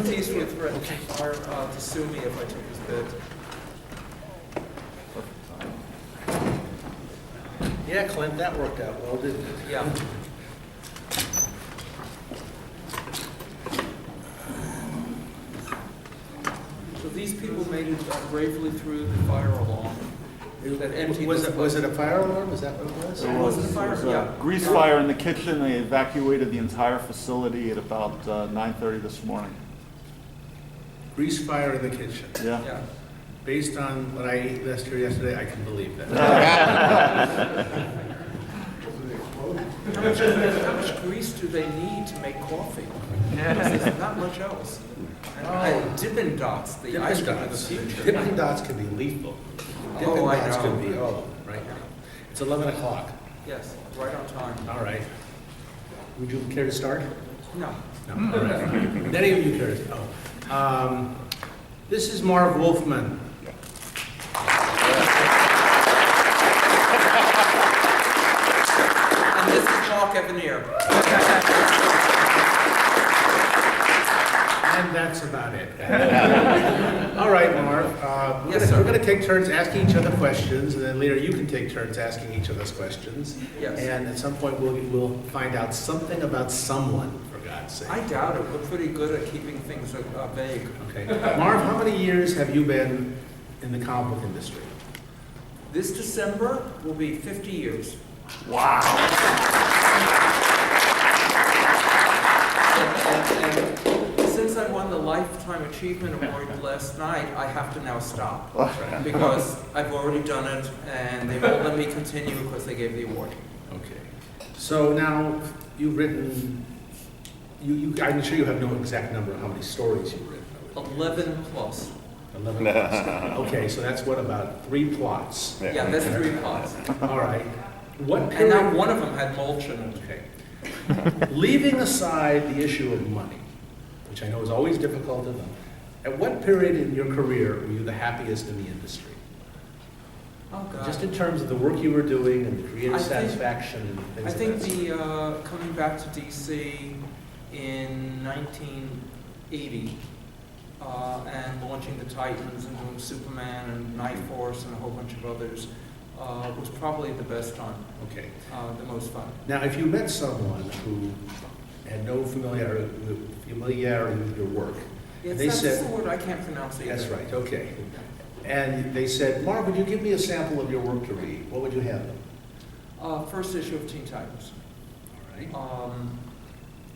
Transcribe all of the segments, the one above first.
Clint Eastwood threatened to sue me if I took his bid. Yeah, Clint, that worked out well, didn't it? Yeah. So these people made it bravely through the fire alarm. That emptied Was this it a fire alarm? Is that what it was? Was it a fire? Yeah. Grease fire in the kitchen. They evacuated the entire facility at about 9:30 this morning. Grease fire in the kitchen. Yeah. Yeah. Based on what I ate yesterday, I can believe that. How much grease do they need to make coffee? Because there's not much else. And Dippin' Dots, the ice cream of the future. Dippin' Dots could be lethal. Dippin' I Dots know. could be, right. It's 11 o'clock. Yes, right on time. All right. Would you care to start? No. No. All right. Would any of you care to? Oh. This is Marv Wolfman. And this is Jack Evanier. And that's about it. All right, Marv. Yes, sir. We're going to take turns asking each other questions, and then later you can take turns asking each of us questions. Yes. And at some point we'll find out something about someone, for God's sake. I doubt it. We're pretty good at keeping things vague. Okay. Marv, how many years have you been in the comic book industry? This December will be 50 years. Wow. And since I won the Lifetime Achievement Award last night, I have to now stop. Because I've already done it, and they won't let me continue because they gave the award. Okay. So now you've written, I'm sure you have no exact number of how many stories you've written. 11 plus. 11 plots. Okay, so that's what, about 3 plots? Yeah, that's 3 plots. All right. What And period? not one of them had mulch in it. Okay. Leaving aside the issue of money, which I know is always difficult to know, at what period in your career were you the happiest in the industry? Oh, God. Just in terms of the work you were doing and the creative I think- satisfaction and things I like think that. coming back to DC in 1980 and launching the Titans and doing Superman and Night Force and a whole bunch of others was probably the best time, Okay. the most fun. Now, if you met someone who had no familiarity with your work, Yeah, they that's said, the word I can't pronounce either. that's right, okay. And they said, Marv, would you give me a sample of your work to read? What would you have them? First issue of Teen Titans. All right.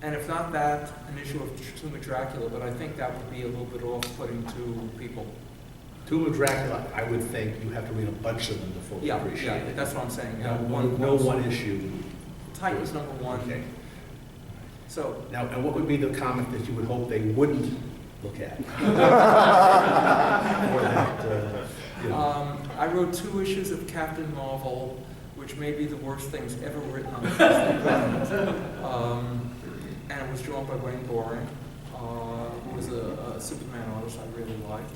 And if not that, an issue of Tomb of Dracula, but I think that would be a little bit off-putting to people. Tomb of Dracula, I would think you have to read a bunch of them before you Yeah, appreciate yeah, it. that's what I'm saying. No one issue. Titans number 1. Okay. So, Now, and what would be the comic that you would hope they wouldn't look at? Or that, you know. I wrote 2 issues of Captain Marvel, which may be the worst things ever written on the face of the planet. And it was drawn by Wayne Boring, who was a Superman artist I really liked.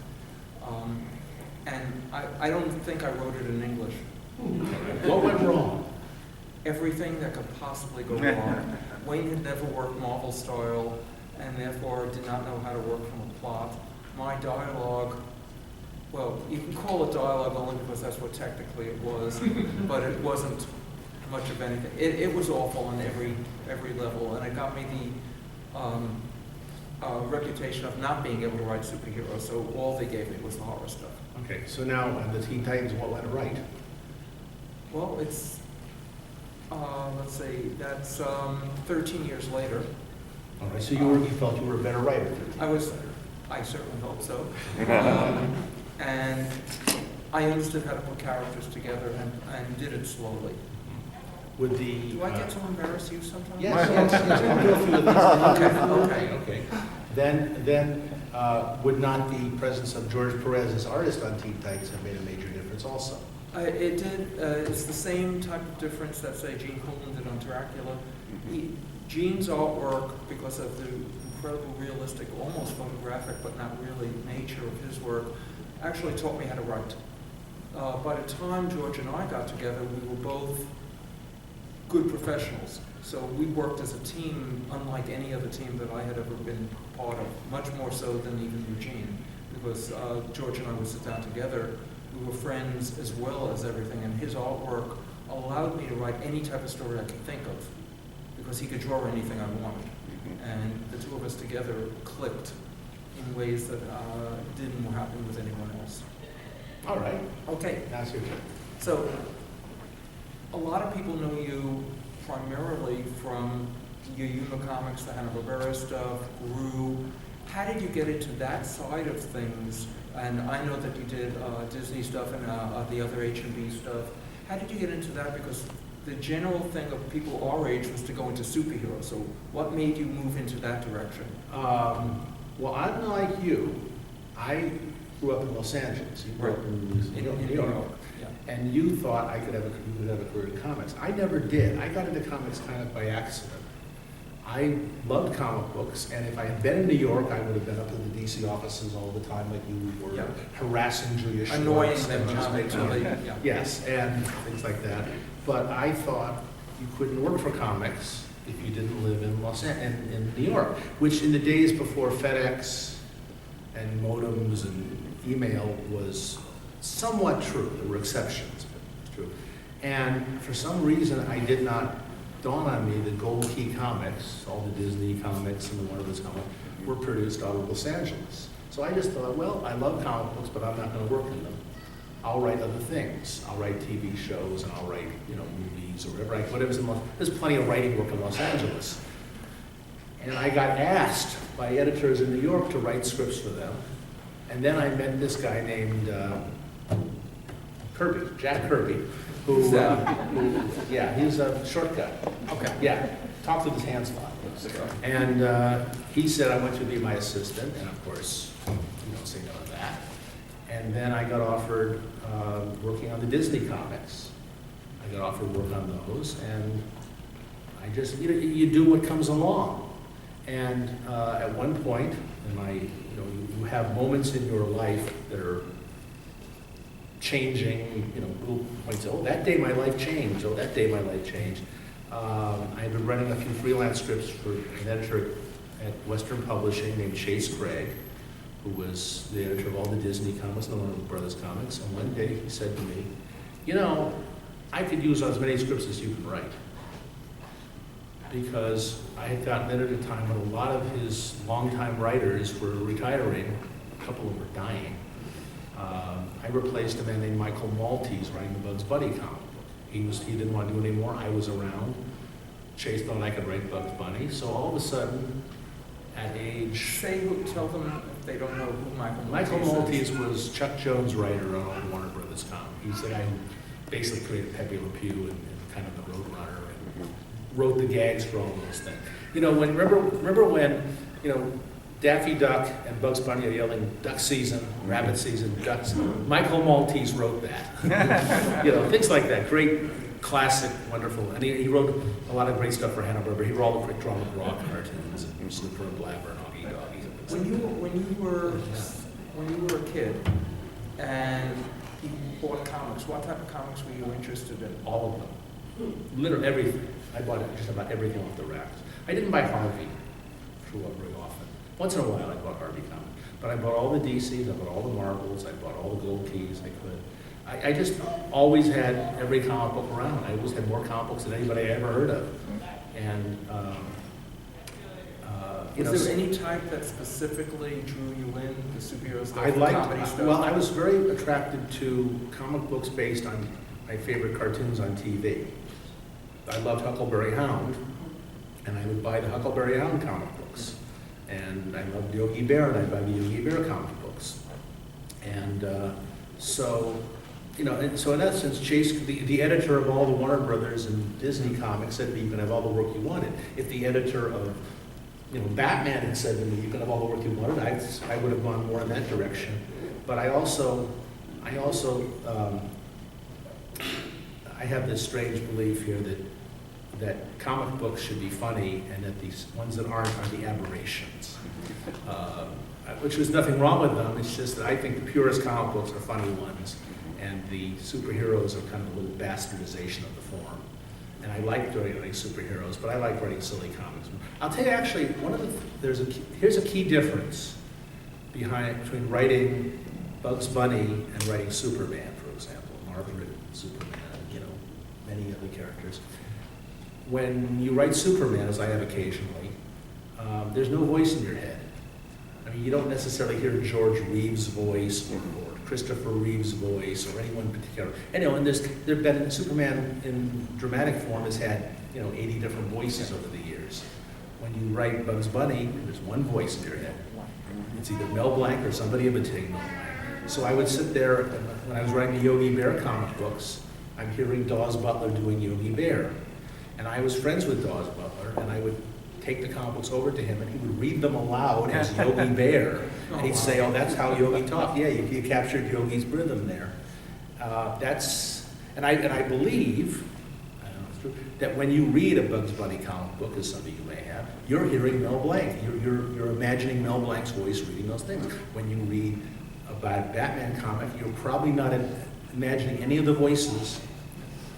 And I don't think I wrote it in English. What went wrong? Everything that could possibly go wrong. Wayne had never worked Marvel style, and therefore did not know how to work from a plot. My dialogue, well, you can call it dialogue only because that's what technically it was, but it wasn't much of anything. It was awful on every level, and it got me the reputation of not being able to write superheroes, so all they gave me was the horror stuff. Okay, so now on the Teen Titans, what went right? Well, it's, let's see, that's 13 years later. All right, so you felt you were a better writer. I certainly hope so. And I understood how to put characters together and did it slowly. Would the Do I get to embarrass you sometimes? yes, we'll go through these. Okay. Then would not the presence of George Perez as artist on Teen Titans have made a major difference also? It did. It's the same type of difference that, say, Gene Coolman did on Dracula. Gene's artwork, because of the incredible realistic, almost photographic, but not really nature of his work, actually taught me how to write. By the time George and I got together, we were both good professionals. So we worked as a team, unlike any other team that I had ever been part of, much more so than even Eugene, because George and I would sit down together. We were friends as well as everything, and his artwork allowed me to write any type of story I could think of, because he could draw anything I wanted. And the two of us together clicked in ways that didn't happen with anyone else. All right, Okay, that's your turn. so a lot of people know you primarily from your Yuma Comics, the Hanna-Barbera stuff, Gru. How did you get into that side of things? And I know that you did Disney stuff and the other H&B stuff. How did you get into that? Because the general thing of people our age was to go into superheroes. So what made you move into that direction? Well, I'm like you. I grew up in Los Angeles. You grew up in New York. Yeah. And you thought I could have a career in comics. I never did. I got into comics kind of by accident. I loved comic books, and if I had been in New York, I would have been up in the DC offices all the time, like you were, Yeah. harassing Julia Schwartz. Annoying them and just making until they, them- yeah. Yes, and things like that. But I thought you couldn't work for comics if you didn't live in New York, which in the days before FedEx and modems and email was somewhat true. There were exceptions, but it's true. And for some reason, I did not dawn on me that Gold Key comics, all the Disney comics and the Warner Bros. Comics, were produced out of Los Angeles. So I just thought, well, I love comic books, but I'm not going to work in them. I'll write other things. I'll write TV shows, and I'll write, movies or whatever's in there's plenty of writing work in Los Angeles. And I got asked by editors in New York to write scripts for them. And then I met this guy named Kirby, Jack Kirby, who, yeah, he's a short guy. Okay. Yeah, talks with his hands a lot. And he said I want you to be my assistant, and of course, you don't say no to that. And then I got offered working on the Disney comics. I got offered work on those, and I just, you do what comes along. And at one point, you have moments in your life that are changing, little points. Oh, that day my life changed. Oh, that day my life changed. I had been running a few freelance scripts for an editor at Western Publishing named Chase Craig, who was the editor of all the Disney comics and the Warner Brothers comics. And one day he said to me, I could use as many scripts as you can write. Because I had gotten in at a time when a lot of his longtime writers were retiring. A couple of them were dying. I replaced a man named Michael Maltese writing the Bugs Bunny comic book. He didn't want to do it anymore. I was around. Chase thought I could write Bugs Bunny. So all of a sudden, at age... Tell them if they don't know who Michael Maltese was Chuck Jones' writer on all the Warner Brothers comics. He's the guy who basically created Pepe Le Pew and kind of the Roadrunner and wrote the gags for all those things. Remember when, Daffy Duck and Bugs Bunny are yelling, duck season, rabbit season, ducks. Michael Maltese wrote that. Things like that. Great, classic, wonderful. And he wrote a lot of great stuff for Hanna-Barbera. He wrote all the quick drama rock cartoons, and Snooper and Blabber and Augie Doggy. When you were a kid and you bought comics, what type of comics were you interested in? All of them. Literally everything. I bought just about everything off the racks. I didn't buy Harvey very often. Once in a while I bought Harvey comics. But I bought all the DCs, I bought all the Marvels, I bought all the Gold Keys I could. I just always had every comic book around. I always had more comic books than anybody I ever heard of. And, Was there any type that specifically drew you in, the superhero stuff, I liked, comedy stuff? well, I was very attracted to comic books based on my favorite cartoons on TV. I loved Huckleberry Hound, and I would buy the Huckleberry Hound comic books. And I loved Yogi Bear, and I'd buy the Yogi Bear comic books. And so in essence, Chase, the editor of all the Warner Brothers and Disney comics said to me, you can have all the work you wanted. If the editor of Batman had said to me, you can have all the work you wanted, I would have gone more in that direction. But I have this strange belief here that comic books should be funny, and that these ones that aren't are the aberrations. Which there's nothing wrong with them, it's just that I think the purest comic books are funny ones, and the superheroes are kind of a little bastardization of the form. and I like writing superheroes, but I like writing silly comics. I'll tell you actually, here's a key difference between writing Bugs Bunny and writing Superman, for example. Marv written Superman, many other characters. When you write Superman, as I have occasionally, there's no voice in your head. I mean, you don't necessarily hear George Reeves' voice or Christopher Reeve's voice or anyone in particular. And Superman in dramatic form has had 80 different voices over the years. When you write Bugs Bunny, there's one voice in your head. It's either Mel Blanc or somebody imitating Mel Blanc. So I would sit there, when I was writing the Yogi Bear comic books, I'm hearing Dawes Butler doing Yogi Bear. And I was friends with Dawes Butler, and I would take the comic books over to him, and he would read them aloud as Yogi Bear. And he'd say, oh, that's how Yogi talked. Yeah, you captured Yogi's rhythm there. And I believe, I don't know if it's true, that when you read a Bugs Bunny comic book, as some of you may have, you're hearing Mel Blanc. You're imagining Mel Blanc's voice reading those things. When you read a Batman comic, you're probably not imagining any of the voices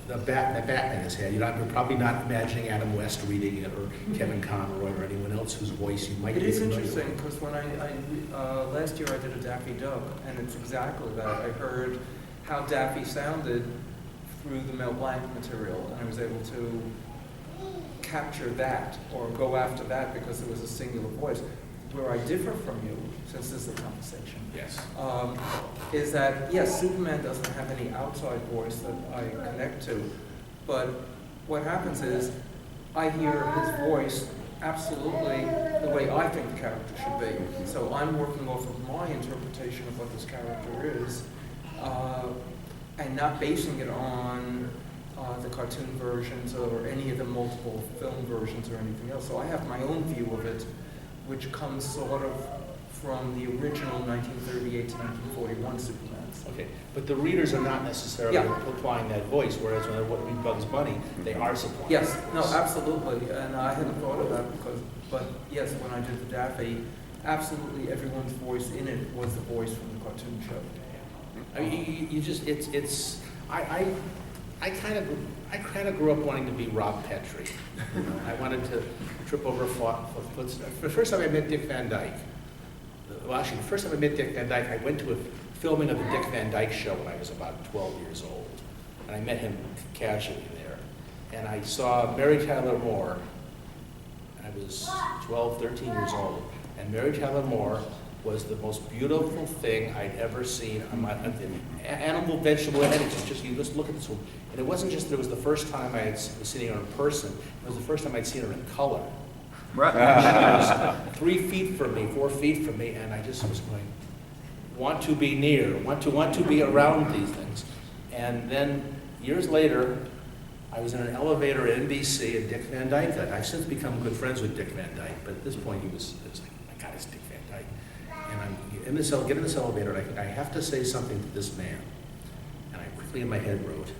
that Batman has had. You're probably not imagining Adam West reading it, or Kevin Conroy, or anyone else whose voice you might be familiar with. It is interesting, because when last year I did a Daffy Duck, and it's exactly that. I heard how Daffy sounded through the Mel Blanc material, and I was able to capture that, or go after that, because it was a singular voice. Where I differ from you, since this is a conversation, Yes. Is that, yes, Superman doesn't have any outside voice that I connect to, but what happens is I hear his voice absolutely the way I think the character should be. So I'm working off of my interpretation of what this character is, and not basing it on the cartoon versions or any of the multiple film versions or anything else. So I have my own view of it, which comes sort of from the original 1938 to 1941 Supermans. Okay, but the readers are not necessarily applying that voice, whereas when they read Bugs Bunny, they are supplying. Yes, no, absolutely, and I hadn't thought of that but yes, when I did the Daffy, absolutely everyone's voice in it was the voice from the cartoon show. I mean, I kind of grew up wanting to be Rob Petrie. I wanted to trip over footsteps. The first time I met Dick Van Dyke, the first time I met Dick Van Dyke, I went to a filming of the Dick Van Dyke Show when I was about 12 years old. And I met him casually there. And I saw Mary Tyler Moore. I was 12, 13 years old. And Mary Tyler Moore was the most beautiful thing I'd ever seen on my animal, vegetable, and it's just, you just look at this one. And it wasn't just that it was the first time I had seen her in person, it was the first time I'd seen her in color. Right. She was 3 feet from me, 4 feet from me, and I just was going, want to be near, want to be around these things. And then years later, I was in an elevator at NBC, and Dick Van Dyke. I've since become good friends with Dick Van Dyke, but at this point it was like, my God, it's Dick Van Dyke. And I'm get in this elevator, and I think I have to say something to this man. And I quickly in my head wrote,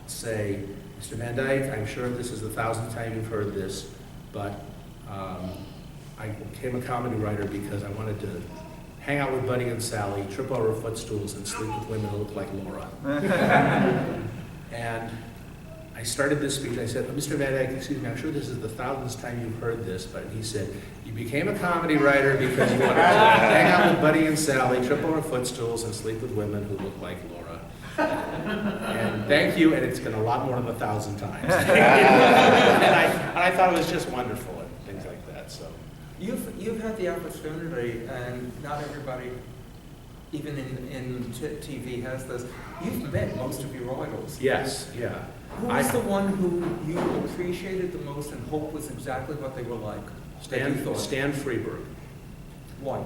say, Mr. Van Dyke, I'm sure this is the 1,000th time you've heard this, but I became a comedy writer because I wanted to hang out with Buddy and Sally, trip over footstools, and sleep with women who look like Laura. And I started this speech. I said, Mr. Van Dyke, excuse me, I'm sure this is the 1,000th time you've heard this, but he said, you became a comedy writer because you wanted to hang out with Buddy and Sally, trip over footstools, and sleep with women who look like Laura. And thank you, and it's been a lot more than 1,000 times. and I thought it was just wonderful and things like that. So You've had the opportunity, and not everybody, even in TV, has this. You've met most of your idols. yes, yeah. Who was the one who you appreciated the most and hoped was exactly what they were like? Stan Freberg. Why?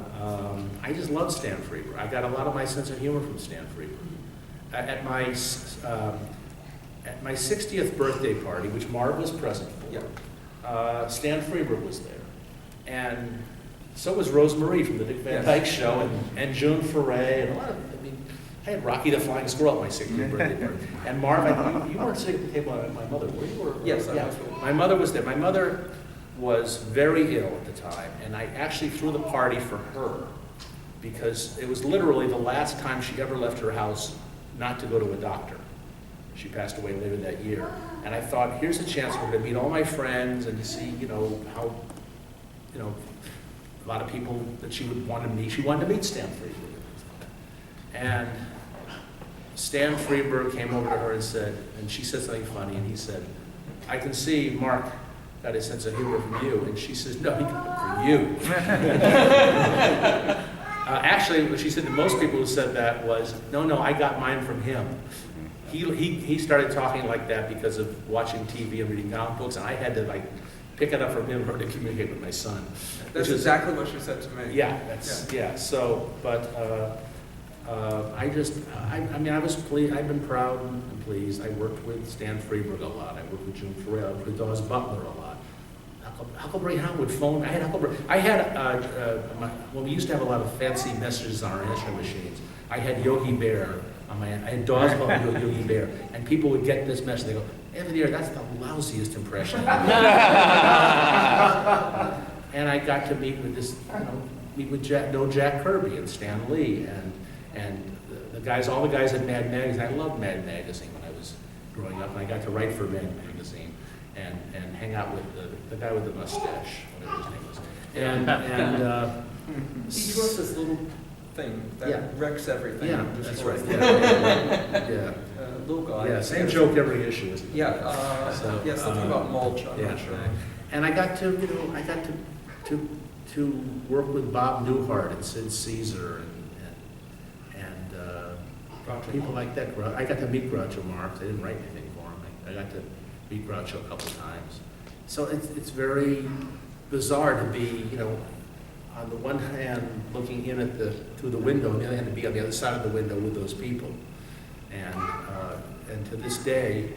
I just love Stan Freberg. I got a lot of my sense of humor from Stan Freberg. At my 60th birthday party, which Marv was present for, Stan Freberg was there. And so was Rose Marie from the Dick Van Dyke Show, and June Foray, and a lot of, I had Rocky the Flying Squirrel at my 60th birthday party. And Marv, you weren't sitting at the table with my mother, were you? Yes, I was. My mother was there. My mother was very ill at the time, and I actually threw the party for her because it was literally the last time she ever left her house not to go to a doctor. She passed away later that year. And I thought, here's a chance for me to meet all my friends and to see, how, a lot of people that she would want to meet. She wanted to meet Stan Freberg. And Stan Freberg came over to her and said, and she said something funny, and he said, I can see Mark got a sense of humor from you. And she says, no, he got it from you. Actually, what she said to most people who said that was, no, I got mine from him. He started talking like that because of watching TV and reading comic books, and I had to pick it up from him in order to communicate with my son. That's exactly what she said to me. Yeah. So, but I was pleased. I've been proud and pleased. I worked with Stan Freberg a lot. I worked with June Ferrell. I worked with Dawes Butler a lot. Huckleberry Hound would phone. I had Huckleberry. When we used to have a lot of fancy messages on our answering machines, I had Yogi Bear. I had Dawes Butler, Yogi Bear, and people would get this message. They go, Evanier, that's the lousiest impression. And I got to meet with Jack Kirby and Stan Lee and the guys, all the guys at Mad Magazine. I loved Mad Magazine when I was growing up, and I got to write for Mad Magazine and hang out with the guy with the mustache, whatever his name was. He draws this little thing that wrecks everything. Yeah, and that's destroys right. everything. Yeah. Little guy. Yeah, same joke every issue, isn't it? Yeah, something about mulch, I'm not sure. And I got to work with Bob Newhart and Sid Caesar and people like that. I got to meet Groucho Marx. I didn't write anything for him. I got to meet Groucho a couple of times. So it's very bizarre to be, on the one hand looking in through the window, and the other hand to be on the other side of the window with those people. And to this day,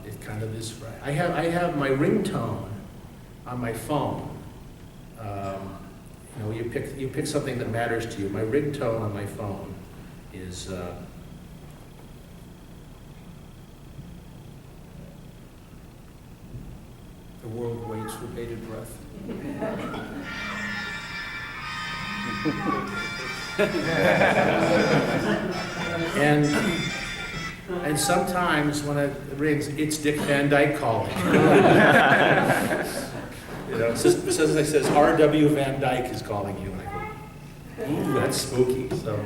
it kind of is. I have my ringtone on my phone. You pick something that matters to you. My ringtone on my phone is. The world waits with bated breath. And sometimes when it rings, it's Dick Van Dyke calling. It says R.W. Van Dyke is calling you, and I go, ooh, that's spooky. So,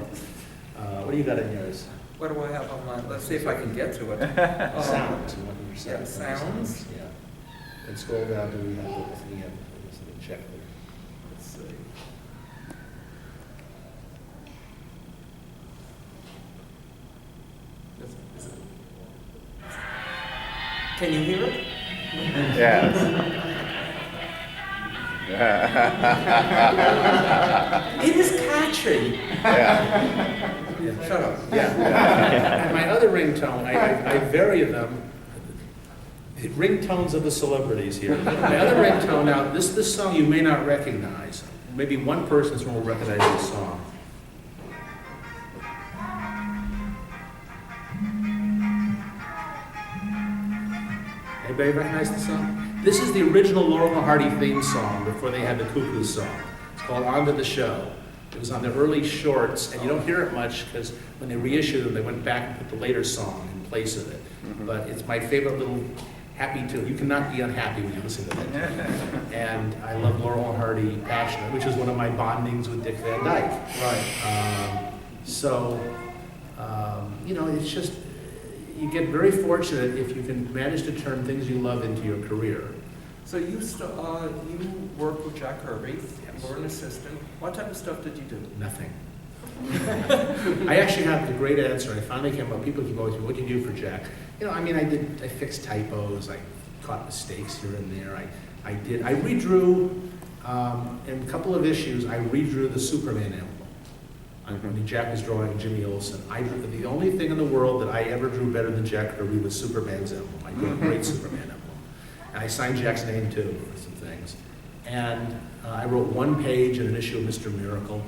what do you got in yours? What do I have on mine? Let's see if I can get to it. Sounds. Sounds. Yeah. And scroll down to we have the check there. Let's see. Can you hear it? Yes. It is catchy. Yeah. Shut up. Yeah. And my other ringtone, I vary them. The ringtones of the celebrities here. My other ringtone, now, this song you may not recognize. Maybe one person will recognize this song. Anybody recognize the song? This is the original Laurel and Hardy theme song before they had the Cuckoo song. It's called On to the Show. It was on the early shorts, and you don't hear it much because when they reissued them, they went back and put the later song in place of it. But it's my favorite little happy tune. You cannot be unhappy when you listen to that tune. And I love Laurel and Hardy Passionate, which is one of my bondings with Dick Van Dyke. Right. It's just, you get very fortunate if you can manage to turn things you love into your career. So you worked with Jack Kirby. Yes. You were an assistant. What type of stuff did you do? Nothing. I actually have the great answer. I finally came up. People keep always, what did you do for Jack? I fixed typos. I caught mistakes here and there. I redrew, in a couple of issues, I redrew the Superman emblem. When Jack was drawing Jimmy Olsen, the only thing in the world that I ever drew better than Jack Kirby was Superman's emblem. I drew a great Superman emblem. And I signed Jack's name too for some things. And I wrote one page in an issue of Mr. Miracle.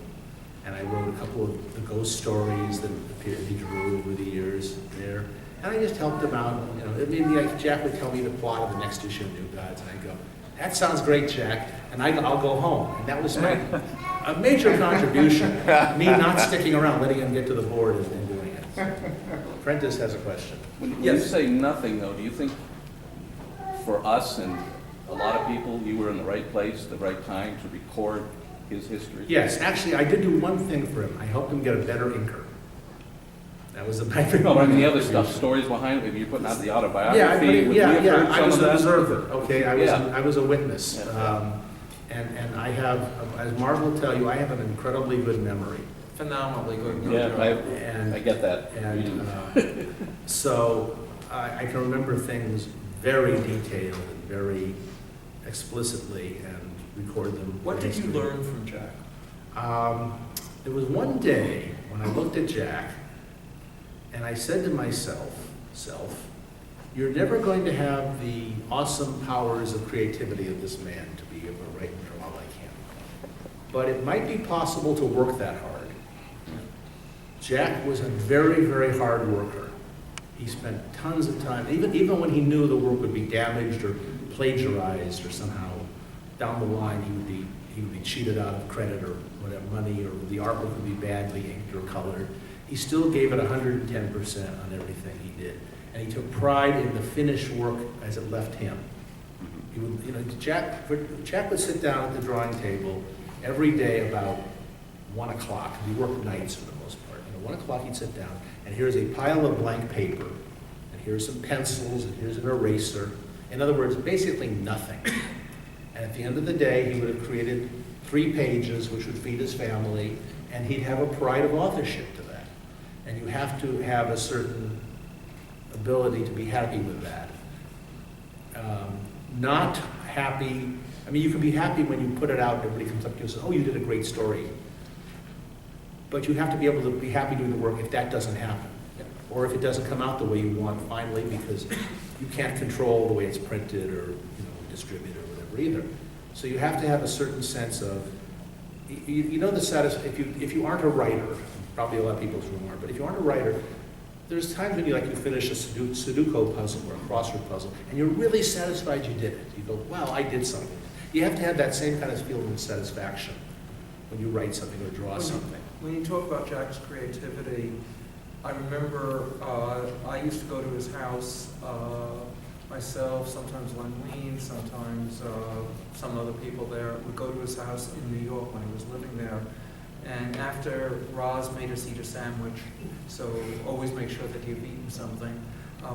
And I wrote a couple of the ghost stories that he drew over the years there. And I just helped him out. Jack would tell me the plot of the next issue of New Gods, and I'd go, that sounds great, Jack, and I'll go home. And that was a major contribution, me not sticking around, letting him get to the board and doing it. Prentice has a question. When you Yes. say nothing, though, do you think for us and a lot of people, you were in the right place, the right time to record his history? Yes, actually, I did do one thing for him. I helped him get a better inker. That was the my No, but I mean, the other stuff, stories behind it, you're putting out the autobiography. Yeah, would we have heard I some was of an that? observer, okay? Yeah. I was a witness. Yeah. And I have, as Marv will tell you, I have an incredibly good memory. Phenomenally good. Yeah, And- I get that. And so I can remember things very detailed and very explicitly and record them. What for did you history. learn from Jack? There was one day when I looked at Jack and I said to myself, you're never going to have the awesome powers of creativity of this man to be able to write and draw like him. But it might be possible to work that hard. Jack was a very, very hard worker. He spent tons of time, even when he knew the work would be damaged or plagiarized or somehow down the line he would be cheated out of credit or whatever money, or the artwork would be badly inked or colored. He still gave it 110% on everything he did. And he took pride in the finished work as it left him. He would, Jack would sit down at the drawing table every day about 1 o'clock. He worked nights for the most part. And at 1 o'clock he'd sit down, and here's a pile of blank paper, and here's some pencils, and here's an eraser. In other words, basically nothing. And at the end of the day, he would have created 3 pages, which would feed his family, and he'd have a pride of authorship to that. And you have to have a certain ability to be happy with that. Not happy, I mean, you can be happy when you put it out, everybody comes up to you and says, oh, you did a great story. But you have to be able to be happy doing the work if that doesn't happen. Or if it doesn't come out the way you want finally, because you can't control the way it's printed or distributed or whatever either. So you have to have a certain sense of, you know, if you aren't a writer, probably a lot of people in this room are, but if you aren't a writer, there's times when you finish a Sudoku puzzle or a crossword puzzle, and you're really satisfied you did it. You go, wow, I did something. You have to have that same kind of feeling of satisfaction when you write something or draw something. When you talk about Jack's creativity, I remember I used to go to his house myself, sometimes Len Wein, sometimes some other people there. Would go to his house in New York when he was living there. And after Roz made us eat a sandwich, so always make sure that you've eaten something,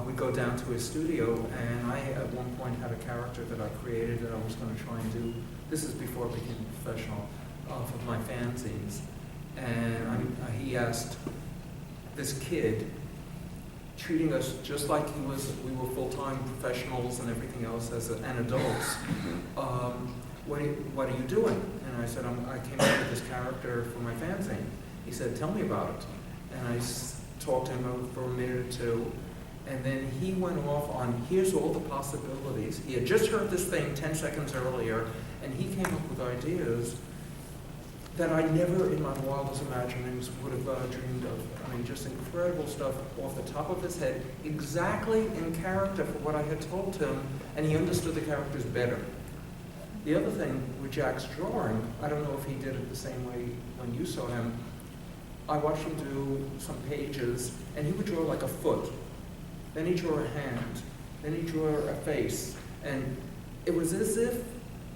we'd go down to his studio, and I at one point had a character that I created that I was going to try and do. This is before I became a professional, for my fanzines. And he asked this kid, treating us just like we were full-time professionals and everything else and adults. What are you doing? And I said, I came up with this character for my fanzine. He said, tell me about it. And I talked to him for a minute or two, and then he went off on, here's all the possibilities. He had just heard this thing 10 seconds earlier, and he came up with ideas that I never in my wildest imaginings would have dreamed of. I mean, just incredible stuff off the top of his head, exactly in character for what I had told him, and he understood the characters better. The other thing with Jack's drawing, I don't know if he did it the same way when you saw him. I watched him do some pages, and he would draw like a foot. Then he'd draw a hand. Then he'd draw a face. And it was as if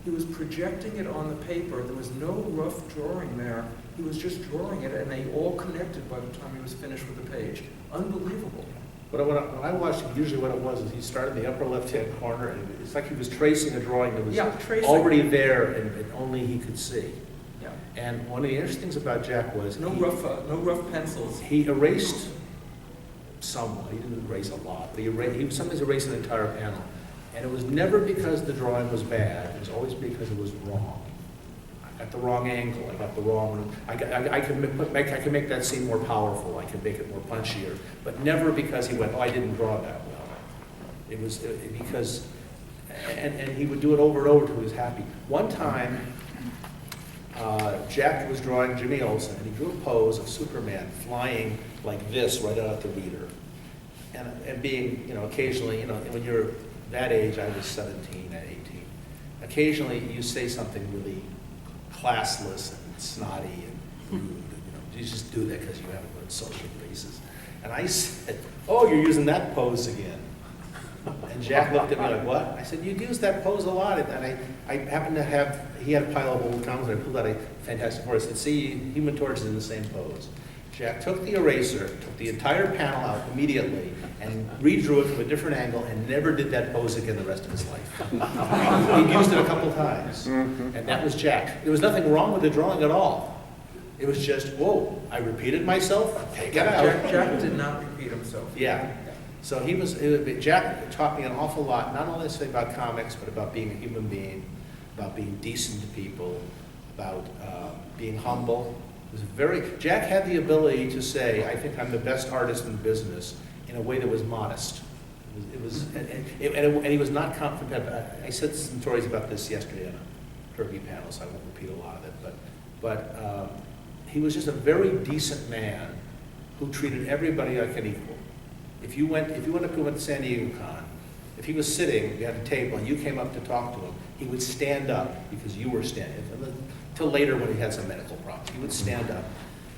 he was projecting it on the paper. There was no rough drawing there. He was just drawing it, and they all connected by the time he was finished with the page. Unbelievable. But when I watched him, usually what it was is he started in the upper left-hand corner, and it's like he was tracing a drawing that was already there and only he could see. Yeah. And one of the interesting things about Jack was no rough pencils. He erased somewhat. He didn't erase a lot, but he would sometimes erase an entire panel. And it was never because the drawing was bad. It was always because it was wrong. I got the wrong angle. I got the wrong. I can make that scene more powerful. I can make it more punchier. But never because he went, oh, I didn't draw that well. It was because, and he would do it over and over till he was happy. One time, Jack was drawing Jimmy Olsen, and he drew a pose of Superman flying like this right out at the reader, and being, occasionally, when you're that age, I was 17 at 18. Occasionally, you say something really classless and snotty and rude. You just do that because you haven't learned social graces. And I said, "Oh, you're using that pose again." And Jack looked at me like, "What?" I said, "You use that pose a lot." And I happened to have, he had a pile of old comics, and I pulled out a Fantastic Four. I said, "See, Human Torch is in the same pose." Jack took the eraser, took the entire panel out immediately, and redrew it from a different angle, and never did that pose again the rest of his life. He used it a couple times, and that was Jack. There was nothing wrong with the drawing at all. It was just, whoa, I repeated myself, take it out. Jack did not repeat himself. Yeah. So Jack taught me an awful lot, not only about comics, but about being a human being, about being decent to people, about being humble. Jack had the ability to say, "I think I'm the best artist in the business," in a way that was modest. And he was not confident. I said some stories about this yesterday on a Kirby panel, so I won't repeat a lot of it. But he was just a very decent man who treated everybody like an equal. If you went up to San Diego Con, if he was sitting at a table and you came up to talk to him, he would stand up because you were standing. Till later when he had some medical problems, he would stand up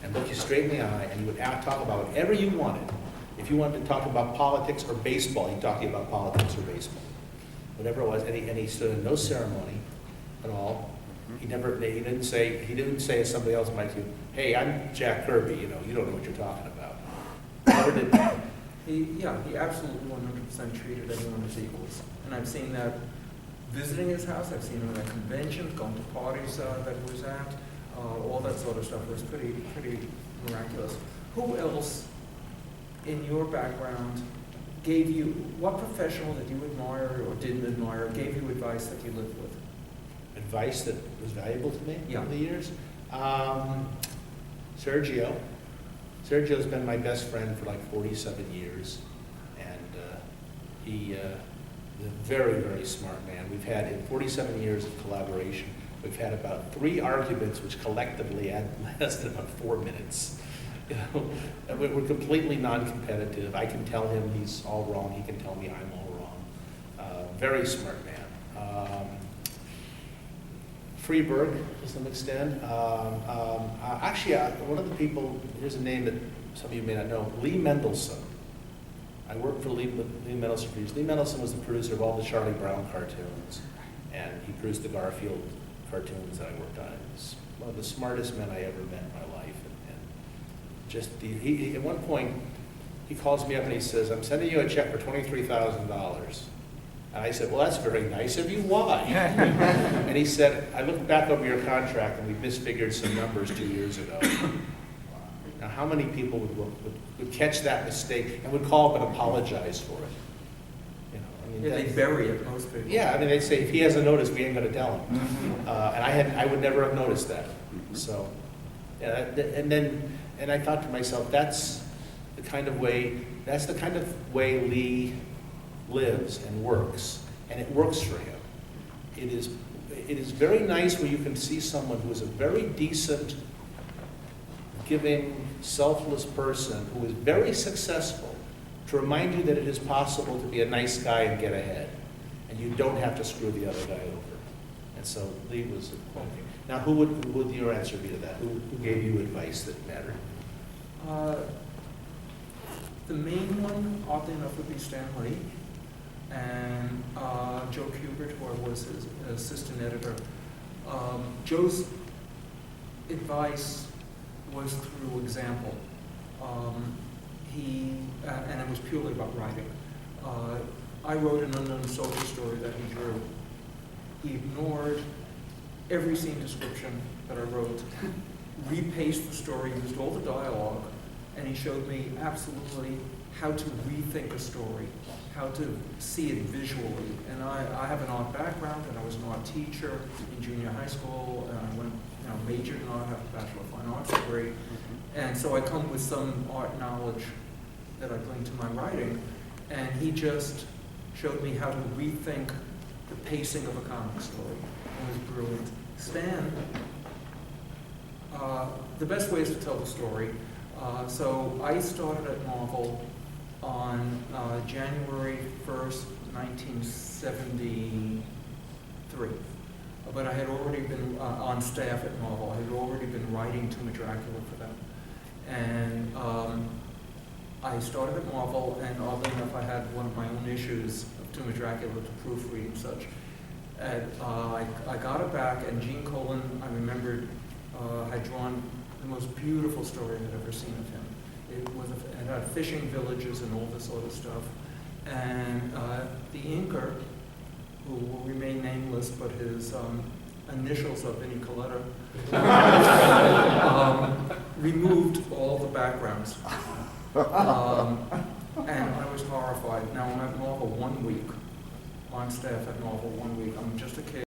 and look you straight in the eye, and he would talk about whatever you wanted. If you wanted to talk about politics or baseball, he'd talk to you about politics or baseball, whatever it was. And he stood in no ceremony at all. He didn't say as somebody else might do, "Hey, I'm Jack Kirby. You don't know what you're talking about." Never did that. He absolutely 100% treated everyone as equals. And I've seen that visiting his house, I've seen him at conventions, going to parties that he was at, all that sort of stuff was pretty miraculous. Who else in your background what professional that you admire or didn't admire gave you advice that you lived with? Advice that was valuable to me over the years? Sergio. Sergio's been my best friend for like 47 years, and he is a very, very smart man. We've had, in 47 years of collaboration, we've had about 3 arguments which collectively lasted about 4 minutes. And we're completely non-competitive. I can tell him he's all wrong, he can tell me I'm all wrong. Very smart man. Freeberg, to some extent. Actually, one of the people, here's a name that some of you may not know, Lee Mendelson. I worked for Lee Mendelson for years. Lee Mendelson was the producer of all the Charlie Brown cartoons, and he produced the Garfield cartoons that I worked on. He was one of the smartest men I ever met in my life. And just, at one point, he calls me up and he says, "I'm sending you a check for $23,000. And I said, "Well, that's very nice of you. Why?" And he said, "I looked back over your contract and we misfigured some numbers 2 years ago." Now, how many people would catch that mistake and would call up and apologize for it? They bury it, most people. Yeah, they'd say, "If he hasn't noticed, we ain't going to tell him." And I would never have noticed that. So, yeah, and I thought to myself, that's the kind of way Lee lives and works, and it works for him. It is very nice when you can see someone who is a very decent, giving, selfless person who is very successful, to remind you that it is possible to be a nice guy and get ahead, and you don't have to screw the other guy over. And so Lee was a quote. Now, who would your answer be to that? Who gave you advice that mattered? The main one, oddly enough, would be Stan Lee. And Joe Kubert, who I was his assistant editor. Joe's advice was through example. And it was purely about writing. I wrote an unknown soldier story that he drew. He ignored every scene description that I wrote, repaced the story, used all the dialogue, and he showed me absolutely how to rethink a story, how to see it visually. And I have an art background, and I was an art teacher in junior high school, and I went, majored in art, have a Bachelor of Fine Arts degree. And so I come with some art knowledge that I bring to my writing, and he just showed me how to rethink the pacing of a comic story. It was brilliant. Stan, the best way is to tell the story. So I started at Marvel on January 1st, 1973. But I had already been on staff at Marvel. I had already been writing Tomb of Dracula for them. And I started at Marvel, and oddly enough, I had one of my own issues of Tomb of Dracula to proofread and such. And I got it back, and Gene Colan, I remembered, had drawn the most beautiful story I'd ever seen of him. It had fishing villages and all this sort of stuff. And the inker, who will remain nameless, but his initials are Vinnie Coletta, removed all the backgrounds. And I was horrified. Now I'm at Marvel 1 week, on staff at Marvel 1 week. I'm just a kid.